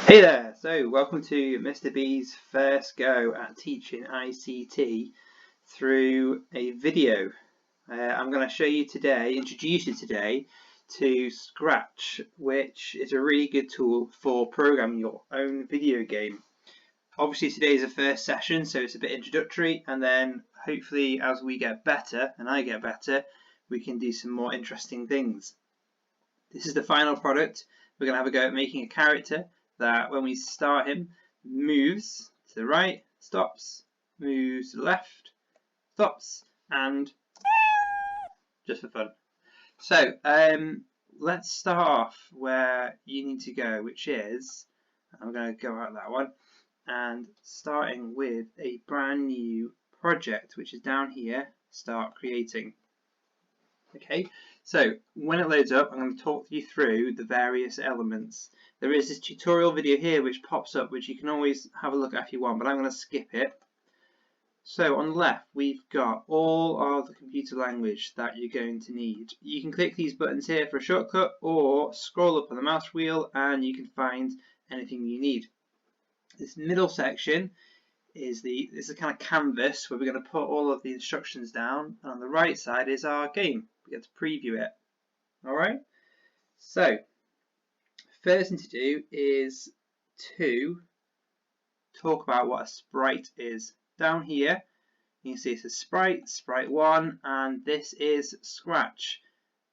Hey there! So, welcome to Mr. B's first go at teaching ICT through a video. I'm going to introduce you today to Scratch, which is a really good tool for programming your own video game. Obviously today is the first session, so it's a bit introductory, and then hopefully as we get better, and I get better, we can do some more interesting things. This is the final product. We're going to have a go at making a character that when we start him moves to the right, stops, moves to the left, stops, and just for fun. So let's start off where you need to go, which is, I'm going to go out that one, and starting with a brand new project, which is down here, start creating. Okay, so when it loads up, I'm going to talk you through the various elements. There is this tutorial video here which pops up, which you can always have a look at if you want, but I'm going to skip it. So on the left, we've got all of the computer language that you're going to need. You can click these buttons here for a shortcut, or scroll up on the mouse wheel and you can find anything you need. This middle section is the kind of canvas where we're going to put all of the instructions down, and on the right side is our game. We get to preview it. Alright, so first thing to do is to talk about what a sprite is. Down here you can see it says sprite 1, and this is Scratch.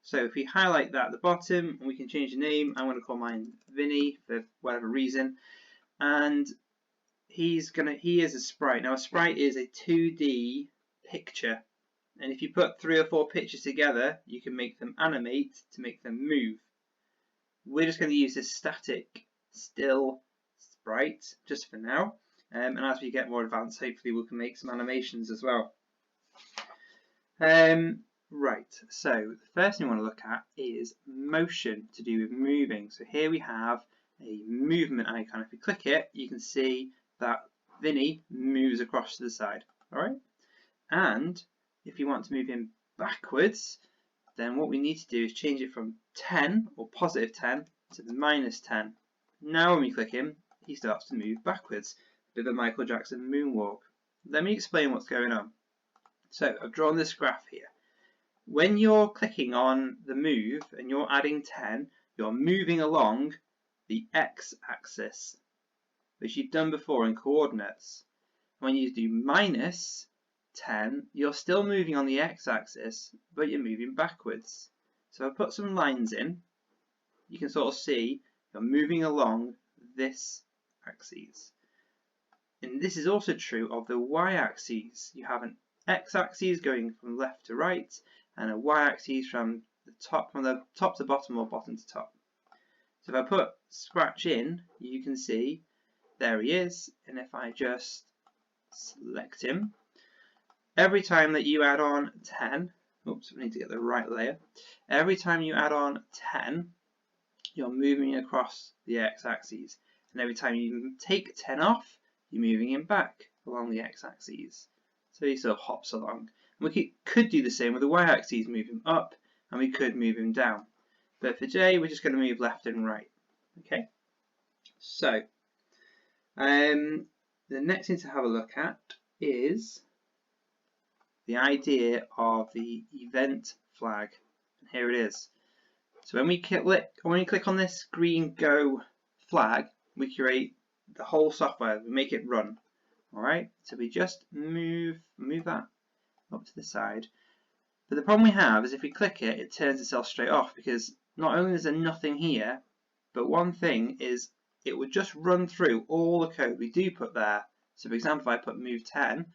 So if we highlight that at the bottom, we can change the name. I'm going to call mine Vinny for whatever reason, and he is a sprite. Now a sprite is a 2D picture, and if you put 3 or 4 pictures together, you can make them animate to make them move. We're just going to use this static still sprite just for now, and as we get more advanced, hopefully we can make some animations as well. Right, so the first thing we want to look at is motion, to do with moving. So here we have a movement icon. If you click it, you can see that Vinny moves across to the side. Alright, and if you want to move him backwards, then what we need to do is change it from 10 or positive 10 to the minus 10. Now when we click him, he starts to move backwards. A bit of a Michael Jackson moonwalk. Let me explain what's going on. So I've drawn this graph here. When you're clicking on the move and you're adding 10, you're moving along the x-axis, which you've done before in coordinates. When you do minus 10, you're still moving on the x-axis, but you're moving backwards. So if I put some lines in, you can sort of see you're moving along this axis. And this is also true of the y-axis. You have an x-axis going from left to right, and a y-axis from the top to bottom or bottom to top. So if I put Scratch in, you can see there he is, and if I just select him, every time that you add on 10, oops, we need to get the right layer. Every time you add on 10, you're moving across the x-axis, and every time you take 10 off, you're moving him back along the x-axis. So he sort of hops along. And we could do the same with the y-axis, move him up, and we could move him down. But for today, we're just going to move left and right. Okay. So the next thing to have a look at is the idea of the event flag. And here it is. So when we click on this green go flag, we create the whole software. We make it run. All right. So we just move that up to the side. But the problem we have is if we click it, it turns itself straight off, because not only is there nothing here, but one thing is it would just run through all the code we do put there. So for example, if I put move 10,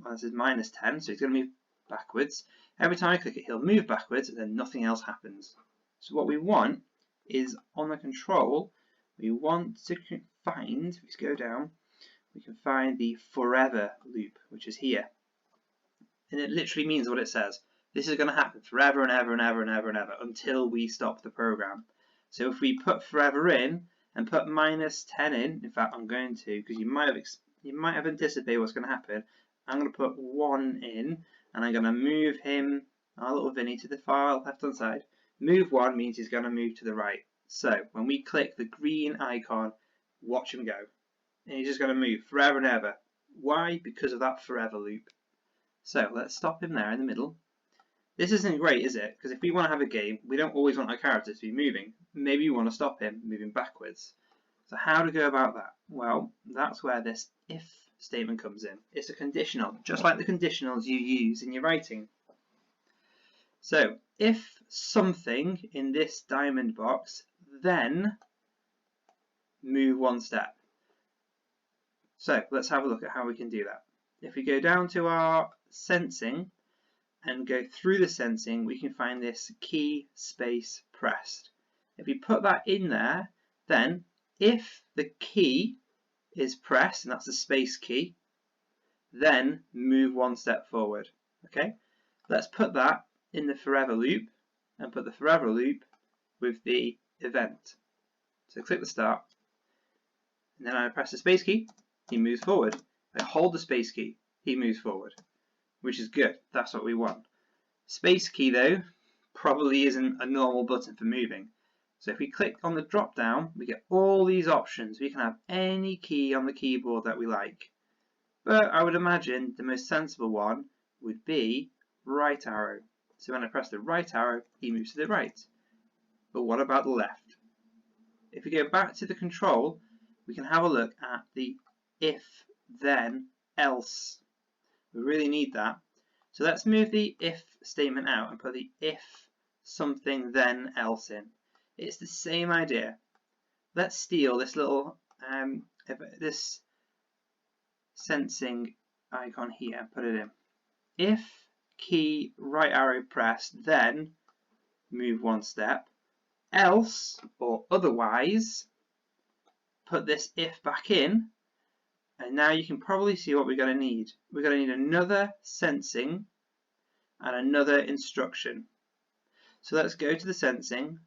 well, this is minus 10, so he's going to move backwards. Every time I click it, he'll move backwards, and then nothing else happens. So what we want is, on the control, we want to find, if we go down, we can find the forever loop, which is here. And it literally means what it says. This is going to happen forever and ever and ever and ever and ever until we stop the program. So if we put forever in and put minus 10 in fact I'm going to, because you might have anticipated what's going to happen. I'm going to put 1 in, and I'm going to move him, our little Vinny, to the far left hand side. Move 1 means he's going to move to the right. So when we click the green icon, watch him go. And he's just going to move forever and ever. Why? Because of that forever loop. So let's stop him there in the middle. This isn't great, is it? Because if we want to have a game, we don't always want our character to be moving. Maybe we want to stop him moving backwards. So how to go about that? Well, that's where this if statement comes in. It's a conditional, just like the conditionals you use in your writing. So if something in this diamond box, then move one step. So let's have a look at how we can do that. If we go down to our sensing and go through the sensing, we can find this key space pressed. If we put that in there, then if the key is pressed, and that's the space key, then move one step forward. Okay, let's put that in the forever loop and put the forever loop with the event. So click the start, and then I press the space key, he moves forward. I hold the space key, he moves forward, which is good. That's what we want. Space key though probably isn't a normal button for moving. So if we click on the drop down, we get all these options. We can have any key on the keyboard that we like. But I would imagine the most sensible one would be right arrow. So when I press the right arrow, he moves to the right. But what about the left? If we go back to the control, we can have a look at the if, then, else. We really need that. So let's move the if statement out and put the if something then else in. It's the same idea. Let's steal this little this sensing icon here and put it in. If key right arrow pressed, then move one step. Else or otherwise, put this if back in. And now you can probably see what we're going to need. We're going to need another sensing and another instruction. So let's go to the sensing,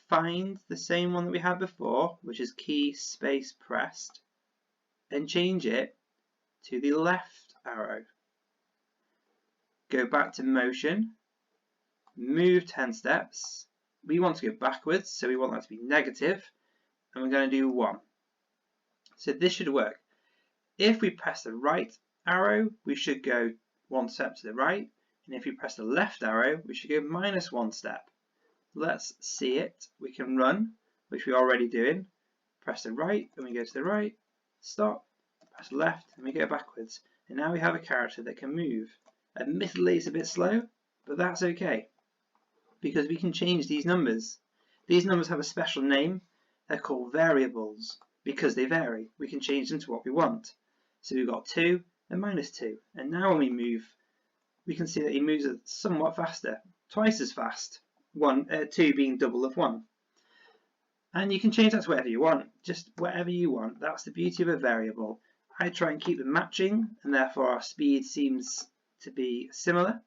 find the same one that we had before, which is key space pressed, and change it to the left arrow. Go back to motion, move 10 steps. We want to go backwards, so we want that to be negative, and we're going to do 1. So this should work. If we press the right arrow, we should go 1 step to the right, and if we press the left arrow, we should go -1 step. Let's see it. We can run, which we're already doing. Press the right, and we go to the right, stop, press left, and we go backwards. And now we have a character that can move. Admittedly, it's a bit slow, but that's okay, because we can change these numbers. These numbers have a special name. They're called variables, because they vary. We can change them to what we want. So we've got 2 and -2. And now when we move, we can see that he moves somewhat faster, twice as fast. 2 being double of 1. And you can change that to whatever you want, just whatever you want. That's the beauty of a variable. I try and keep them matching, and therefore our speed seems to be similar,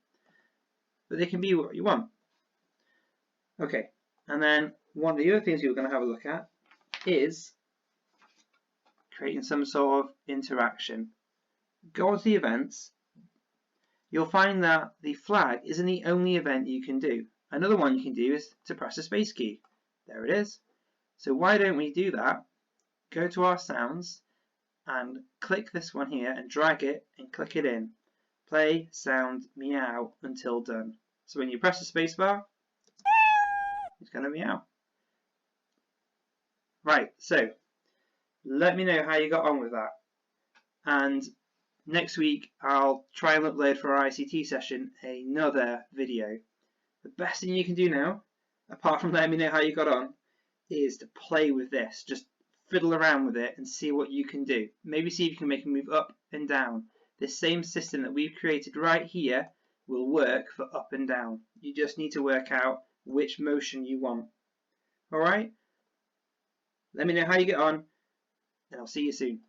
but they can be what you want. Okay, and then one of the other things we're going to have a look at is creating some sort of interaction. Go on to the events. You'll find that the flag isn't the only event you can do. Another one you can do is to press the space key. There it is. So why don't we do that? Go to our sounds and click this one here and drag it and click it in. Play sound meow until done. So when you press the space bar, it's going to meow. Right, so let me know how you got on with that. And next week I'll try and upload for our ICT session another video. The best thing you can do now, apart from letting me know how you got on, is to play with this. Just fiddle around with it and see what you can do. Maybe see if you can make it move up and down. This same system that we've created right here will work for up and down. You just need to work out which motion you want. Alright? Let me know how you get on, and I'll see you soon.